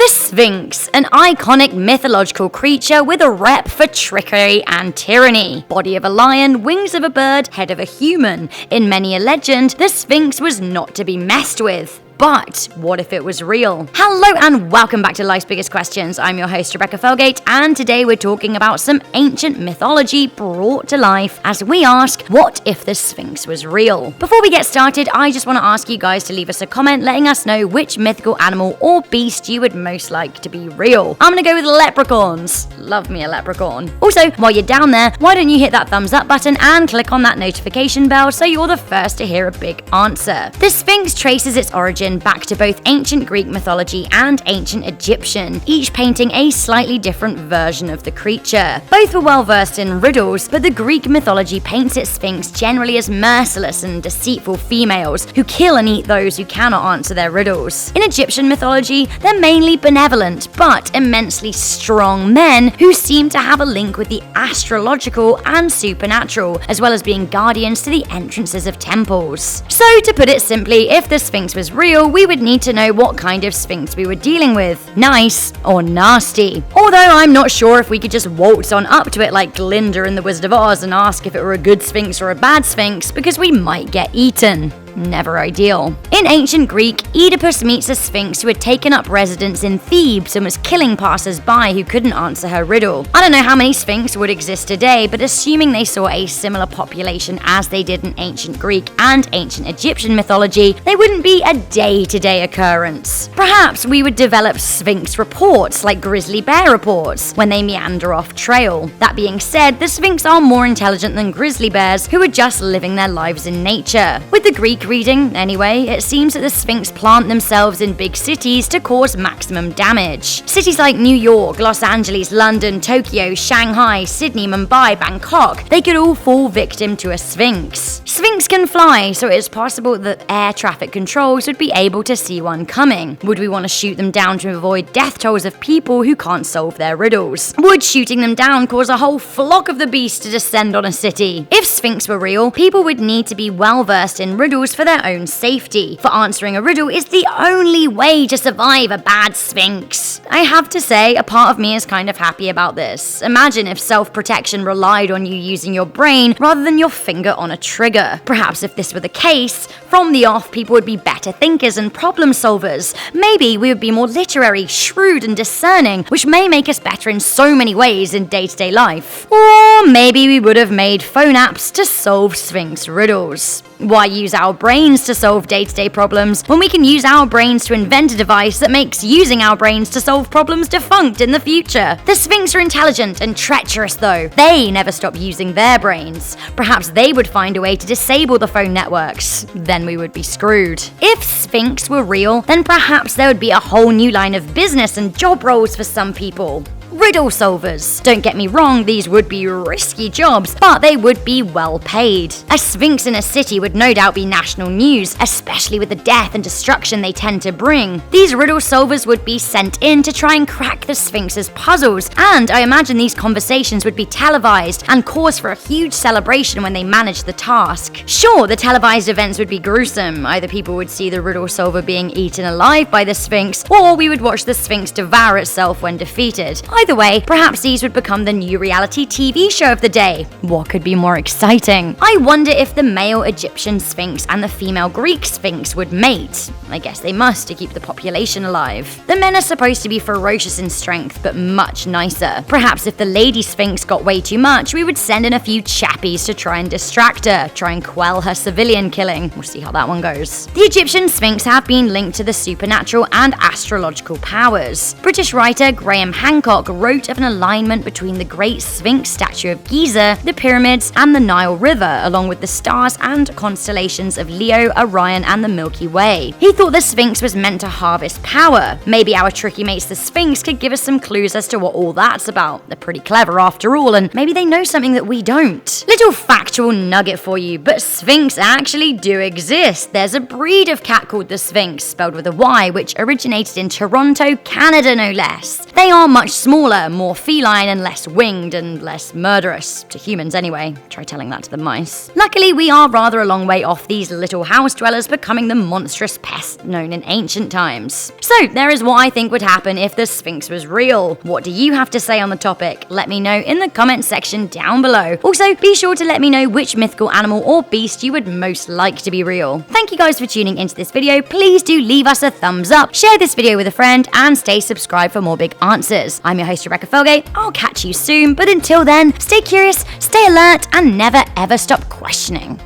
The Sphinx, an iconic mythological creature with a rep for trickery and tyranny. Body of a lion, wings of a bird, head of a human. In many a legend, the Sphinx was not to be messed with. But what if it was real? Hello and welcome back to Life's Biggest Questions. I'm your host Rebecca Felgate, and today we're talking about some ancient mythology brought to life as we ask, what if the Sphinx was real? Before we get started, I just want to ask you guys to leave us a comment letting us know which mythical animal or beast you would most like to be real. I'm gonna go with leprechauns. Love me a leprechaun. Also, while you're down there, why don't you hit that thumbs up button and click on that notification bell so you're the first to hear a big answer. The Sphinx traces its origin back to both ancient Greek mythology and ancient Egyptian, each painting a slightly different version of the creature. Both were well versed in riddles, but the Greek mythology paints its Sphinx generally as merciless and deceitful females who kill and eat those who cannot answer their riddles. In Egyptian mythology, they're mainly benevolent but immensely strong men who seem to have a link with the astrological and supernatural, as well as being guardians to the entrances of temples. So to put it simply, if the Sphinx was real, we would need to know what kind of Sphinx we were dealing with, nice or nasty. Although I'm not sure if we could just waltz on up to it like Glinda in The Wizard of Oz and ask if it were a good Sphinx or a bad Sphinx, because we might get eaten. Never ideal. In ancient Greek, Oedipus meets a Sphinx who had taken up residence in Thebes and was killing passers-by who couldn't answer her riddle. I don't know how many Sphinx would exist today, but assuming they saw a similar population as they did in ancient Greek and ancient Egyptian mythology, they wouldn't be a day-to-day occurrence. Perhaps we would develop Sphinx reports, like grizzly bear reports, when they meander off trail. That being said, the Sphinx are more intelligent than grizzly bears, who are just living their lives in nature. With the Greek reading, anyway, it seems that the Sphinx plant themselves in big cities to cause maximum damage. Cities like New York, Los Angeles, London, Tokyo, Shanghai, Sydney, Mumbai, Bangkok, they could all fall victim to a Sphinx. Sphinx can fly, so it is possible that air traffic controls would be able to see one coming. Would we want to shoot them down to avoid death tolls of people who can't solve their riddles? Would shooting them down cause a whole flock of the beast to descend on a city? If Sphinx were real, people would need to be well versed in riddles for their own safety, for answering a riddle is the only way to survive a bad Sphinx. I have to say, a part of me is kind of happy about this. Imagine if self-protection relied on you using your brain rather than your finger on a trigger. Perhaps if this were the case, from the off people would be better thinkers and problem solvers. Maybe we would be more literary, shrewd and discerning, which may make us better in so many ways in day-to-day life. Or maybe we would have made phone apps to solve Sphinx riddles. Why use our brains to solve day-to-day problems when we can use our brains to invent a device that makes using our brains to solve problems defunct in the future? The Sphinx are intelligent and treacherous though. They never stop using their brains. Perhaps they would find a way to disable the phone networks. Then we would be screwed. If Sphinx were real, then perhaps there would be a whole new line of business and job roles for some people. Riddle solvers. Don't get me wrong, these would be risky jobs, but they would be well paid. A Sphinx in a city would no doubt be national news, especially with the death and destruction they tend to bring. These riddle solvers would be sent in to try and crack the Sphinx's puzzles, and I imagine these conversations would be televised and cause for a huge celebration when they managed the task. Sure, the televised events would be gruesome. Either people would see the riddle solver being eaten alive by the Sphinx, or we would watch the Sphinx devour itself when defeated. Either way, perhaps these would become the new reality TV show of the day. What could be more exciting? I wonder if the male Egyptian Sphinx and the female Greek Sphinx would mate. I guess they must to keep the population alive. The men are supposed to be ferocious in strength, but much nicer. Perhaps if the lady Sphinx got way too much, we would send in a few chappies to try and distract her, try and quell her civilian killing. We'll see how that one goes. The Egyptian Sphinx have been linked to the supernatural and astrological powers. British writer Graham Hancock wrote of an alignment between the Great Sphinx statue of Giza, the pyramids, and the Nile River, along with the stars and constellations of Leo, Orion, and the Milky Way. He thought the Sphinx was meant to harvest power. Maybe our tricky mates the Sphinx could give us some clues as to what all that's about. They're pretty clever after all, and maybe they know something that we don't. Little factual nugget for you, but Sphinx actually do exist. There's a breed of cat called the Sphinx, spelled with a Y, which originated in Toronto, Canada no less. They are much smaller, more feline, and less winged, and less murderous. To humans anyway. Try telling that to the mice. Luckily, we are rather a long way off these little house dwellers becoming the monstrous pests known in ancient times. So, there is what I think would happen if the Sphinx was real. What do you have to say on the topic? Let me know in the comments section down below. Also, be sure to let me know which mythical animal or beast you would most like to be real. Thank you guys for tuning into this video. Please do leave us a thumbs up, share this video with a friend, and stay subscribed for more big answers. I'm your host, Rebecca Felgate. I'll catch you soon, but until then, stay curious, stay alert, and never ever stop questioning.